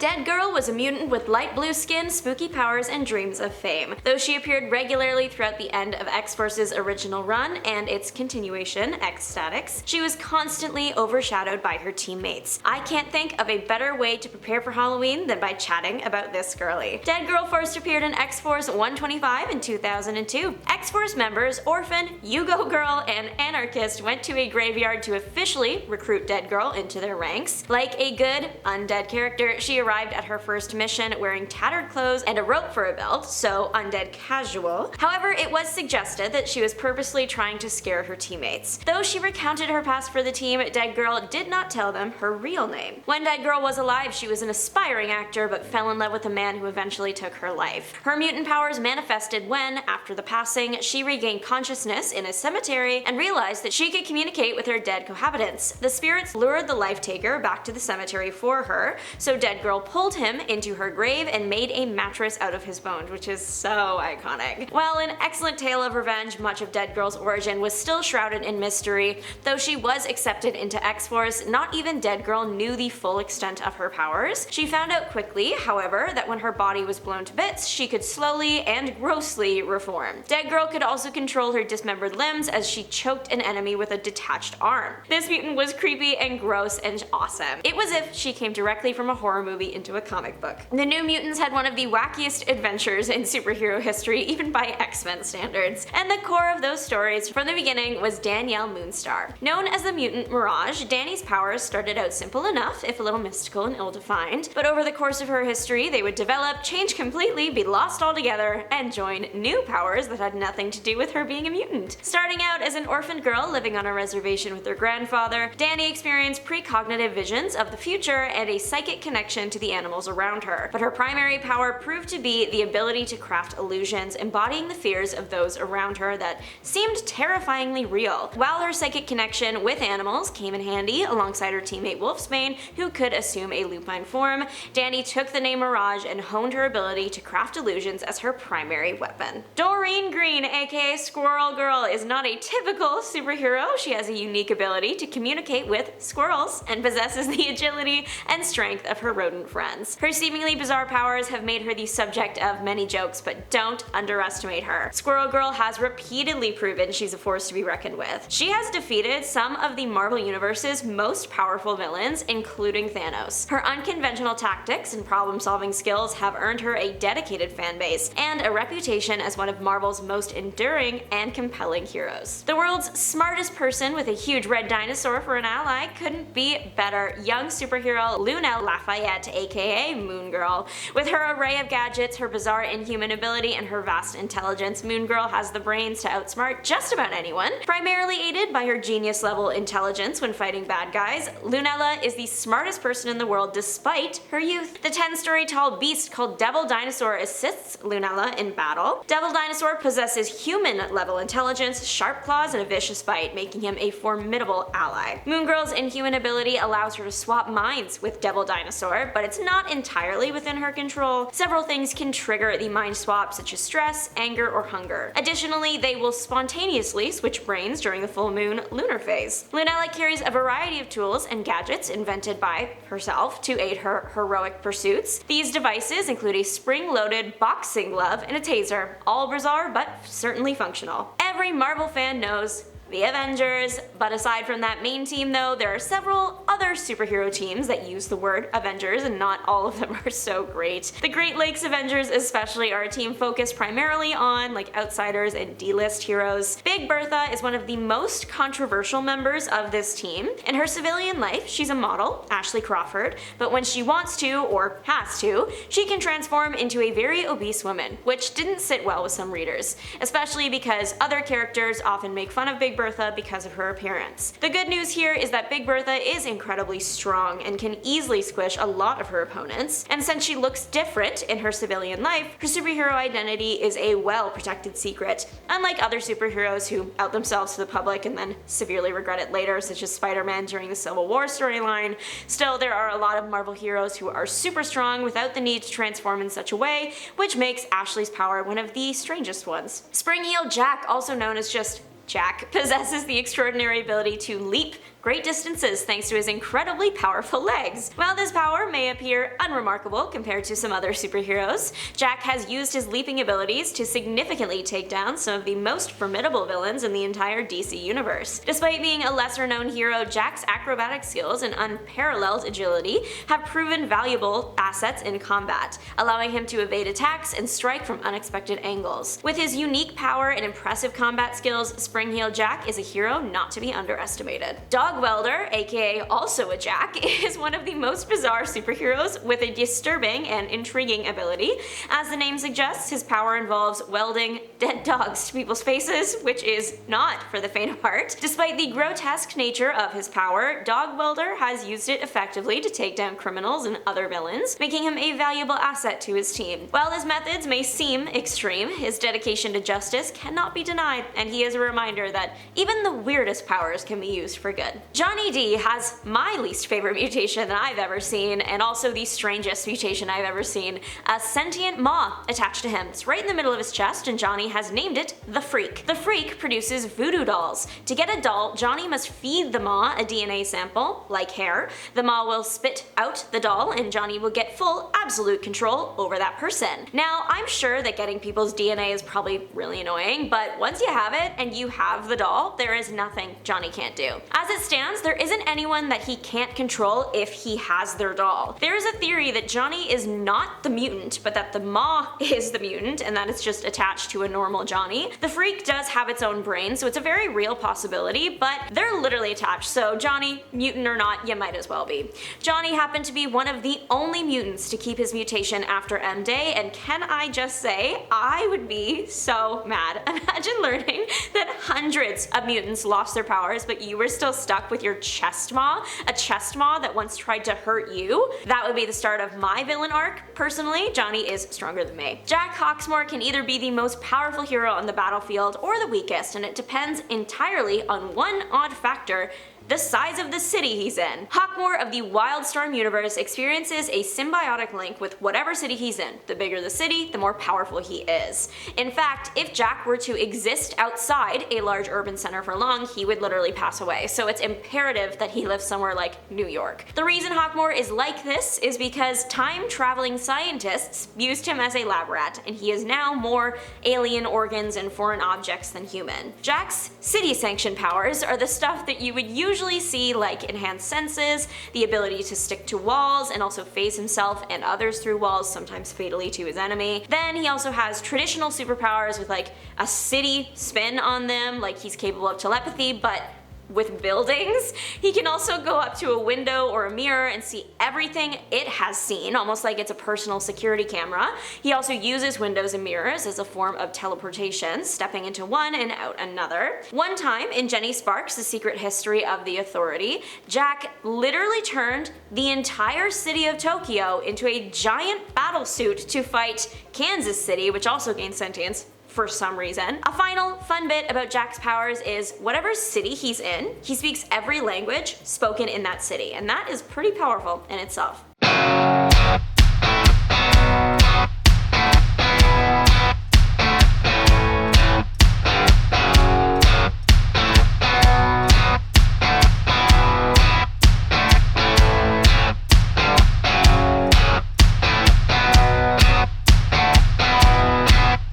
Dead Girl was a mutant with light blue skin, spooky powers, and dreams of fame. Though she appeared regularly throughout the end of X-Force's original run and its continuation, X-Statix, she was constantly overshadowed by her teammates. I can't think of a better way to prepare for Halloween than by chatting about this girlie. Dead Girl first appeared in X-Force 125 in 2002. X-Force members Orphan, You-Go Girl, and Anarchist went to a graveyard to officially recruit Dead Girl into their ranks. Like a good, undead character, she arrived at her first mission wearing tattered clothes and a rope for a belt, so undead casual. However, it was suggested that she was purposely trying to scare her teammates. Though she recounted her past for the team, Dead Girl did not tell them her real name. When Dead Girl was alive, she was an aspiring actor but fell in love with a man who eventually took her life. Her mutant powers manifested when, after the passing, she regained consciousness in a cemetery and realized that she could communicate with her dead cohabitants. The spirits lured the life taker back to the cemetery for her, so Dead Girl pulled him into her grave and made a mattress out of his bones, which is so iconic. While an excellent tale of revenge, much of Dead Girl's origin was still shrouded in mystery. Though she was accepted into X-Force, not even Dead Girl knew the full extent of her powers. She found out quickly, however, that when her body was blown to bits, she could slowly and grossly reform. Dead Girl could also control her dismembered limbs as she choked an enemy with a detached arm. This mutant was creepy and gross and awesome. It was if she came directly from a horror movie into a comic book. The New Mutants had one of the wackiest adventures in superhero history, even by X-Men standards, and the core of those stories from the beginning was Dani Moonstar. Known as the mutant Mirage, Dani's powers started out simple enough, if a little mystical and ill-defined, but over the course of her history they would develop, change completely, be lost altogether, and join new powers that had nothing to do with her being a mutant. Starting out as an orphaned girl living on a reservation with her grandfather, Dani experienced precognitive visions of the future and a psychic connection to the animals around her, but her primary power proved to be the ability to craft illusions embodying the fears of those around her that seemed terrifyingly real. While her psychic connection with animals came in handy alongside her teammate Wolfsbane, who could assume a lupine form, Dani took the name Mirage and honed her ability to craft illusions as her primary weapon. Doreen Green, aka Squirrel Girl, is not a typical superhero. She has a unique ability to communicate with squirrels and possesses the agility and strength of her rodent friends. Her seemingly bizarre powers have made her the subject of many jokes, but don't underestimate her. Squirrel Girl has repeatedly proven she's a force to be reckoned with. She has defeated some of the Marvel Universe's most powerful villains, including Thanos. Her unconventional tactics and problem-solving skills have earned her a dedicated fanbase and a reputation as one of Marvel's most enduring and compelling heroes. The world's smartest person with a huge red dinosaur for an ally couldn't be better. Young superhero Luna Lafayette, aka Moon Girl. With her array of gadgets, her bizarre inhuman ability, and her vast intelligence, Moon Girl has the brains to outsmart just about anyone. Primarily aided by her genius-level intelligence when fighting bad guys, Lunella is the smartest person in the world despite her youth. The 10-story tall beast called Devil Dinosaur assists Lunella in battle. Devil Dinosaur possesses human-level intelligence, sharp claws, and a vicious bite, making him a formidable ally. Moon Girl's inhuman ability allows her to swap minds with Devil Dinosaur, but it's not entirely within her control. Several things can trigger the mind swap, such as stress, anger, or hunger. Additionally, they will spontaneously switch brains during the full moon lunar phase. Lunella carries a variety of tools and gadgets invented by herself to aid her heroic pursuits. These devices include a spring-loaded boxing glove and a taser, all bizarre but certainly functional. Every Marvel fan knows the Avengers, but aside from that main team though, there are several other superhero teams that use the word Avengers, and not all of them are so great. The Great Lakes Avengers especially are a team focused primarily on outsiders and D-list heroes. Big Bertha is one of the most controversial members of this team. In her civilian life, she's a model, Ashley Crawford, but when she wants to, or has to, she can transform into a very obese woman, which didn't sit well with some readers, especially because other characters often make fun of Big Bertha because of her appearance. The good news here is that Big Bertha is incredibly strong and can easily squish a lot of her opponents, and since she looks different in her civilian life, her superhero identity is a well-protected secret. Unlike other superheroes who out themselves to the public and then severely regret it later, such as Spider-Man during the Civil War storyline, still there are a lot of Marvel heroes who are super strong without the need to transform in such a way, which makes Ashley's power one of the strangest ones. Spring Heel Jack, also known as just Jack, possesses the extraordinary ability to leap great distances thanks to his incredibly powerful legs. While this power may appear unremarkable compared to some other superheroes, Jack has used his leaping abilities to significantly take down some of the most formidable villains in the entire DC universe. Despite being a lesser-known hero, Jack's acrobatic skills and unparalleled agility have proven valuable assets in combat, allowing him to evade attacks and strike from unexpected angles. With his unique power and impressive combat skills, Spring-Heeled Jack is a hero not to be underestimated. Dog Welder, aka also a Jack, is one of the most bizarre superheroes with a disturbing and intriguing ability. As the name suggests, his power involves welding dead dogs to people's faces, which is not for the faint of heart. Despite the grotesque nature of his power, Dog Welder has used it effectively to take down criminals and other villains, making him a valuable asset to his team. While his methods may seem extreme, his dedication to justice cannot be denied, and he is a reminder that even the weirdest powers can be used for good. Johnny D has my least favorite mutation that I've ever seen, and also the strangest mutation I've ever seen, a sentient maw attached to him. It's right in the middle of his chest, and Johnny has named it the Freak. The Freak produces voodoo dolls. To get a doll, Johnny must feed the maw a DNA sample, like hair. The maw will spit out the doll, and Johnny will get full, absolute control over that person. Now, I'm sure that getting people's DNA is probably really annoying, but once you have it and you have the doll, there is nothing Johnny can't do. As it stands, there isn't anyone that he can't control if he has their doll. There is a theory that Johnny is not the mutant, but that the maw is the mutant, and that it's just attached to a normal Johnny. The Freak does have its own brain, so it's a very real possibility, but they're literally attached, so Johnny, mutant or not, you might as well be. Johnny happened to be one of the only mutants to keep his mutation after M-Day, and can I just say, I would be so mad. Imagine learning that hundreds of mutants lost their powers, but you were still stuck with your chest maw, a chest maw that once tried to hurt you. That would be the start of my villain arc. Personally, Johnny is stronger than me. Jack Hawksmoore can either be the most powerful hero on the battlefield or the weakest, and it depends entirely on one odd factor: the size of the city he's in. Hawksmoore of the Wildstorm universe experiences a symbiotic link with whatever city he's in. The bigger the city, the more powerful he is. In fact, if Jack were to exist outside a large urban center for long, he would literally pass away, so it's imperative that he lives somewhere like New York. The reason Hawksmoore is like this is because time-traveling scientists used him as a lab rat, and he is now more alien organs and foreign objects than human. Jack's city-sanctioned powers are the stuff that you would usually see, like enhanced senses, the ability to stick to walls and also phase himself and others through walls, sometimes fatally to his enemy. Then he also has traditional superpowers with like a city spin on them, like he's capable of telepathy, but with buildings. He can also go up to a window or a mirror and see everything it has seen, almost like it's a personal security camera. He also uses windows and mirrors as a form of teleportation, stepping into one and out another. One time in Jenny Sparks' The Secret History of the Authority, Jack literally turned the entire city of Tokyo into a giant battlesuit to fight Kansas City, which also gained sentience for some reason. A final fun bit about Jack's powers is whatever city he's in, he speaks every language spoken in that city, and that is pretty powerful in itself.